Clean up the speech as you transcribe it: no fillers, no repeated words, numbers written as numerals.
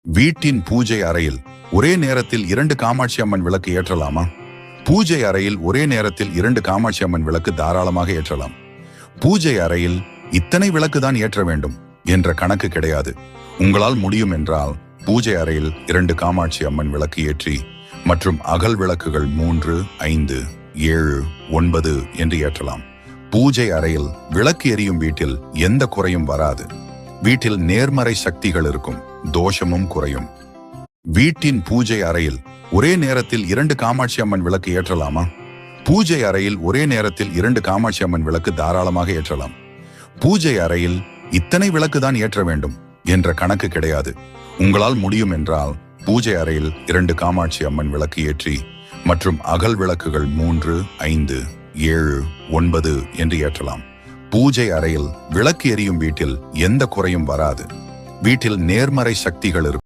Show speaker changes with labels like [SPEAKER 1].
[SPEAKER 1] வீட்டின் பூஜை அறையில் ஒரே நேரத்தில் 2 காமாட்சி அம்மன் விளக்கு ஏற்றலாமா? பூஜை அறையில் ஒரே நேரத்தில் 2 காமாட்சி அம்மன் விளக்கு தாராளமாக ஏற்றலாம். பூஜை அறையில் இத்தனை விளக்கு தான் ஏற்ற வேண்டும் என்ற கணக்கு கிடையாது. உங்களால் முடியும் என்றால் பூஜை அறையில் 2 காமாட்சி அம்மன் விளக்கு ஏற்றி மற்றும் அகல் விளக்குகள் 3, 5, 7, 9 என்று ஏற்றலாம். பூஜை அறையில் விளக்கு எரியும் வீட்டில் எந்த குறையும் வராது. வீட்டில் நேர்மறை சக்திகள் இருக்கும், தோஷமும் குறையும். வீட்டின் பூஜை அறையில் ஒரே நேரத்தில் 2 காமாட்சி அம்மன் விளக்கு ஏற்றலாமா? பூஜை அறையில் ஒரே நேரத்தில் 2 காமாட்சி அம்மன் விளக்கு தாராளமாக ஏற்றலாம். பூஜை அறையில் இத்தனை விளக்கு தான் ஏற்ற வேண்டும் என்ற கணக்கு கிடையாது. உங்களால் முடியும் என்றால் பூஜை அறையில் 2 காமாட்சி அம்மன் விளக்கு ஏற்றி மற்றும் அகல் விளக்குகள் 3, 5, 7, 9 என்று ஏற்றலாம். பூஜை அறையில் விளக்கு எரியும் வீட்டில் எந்த குறையும் வராது. வீட்டில் நேர்மறை சக்திகள் இருக்கும்.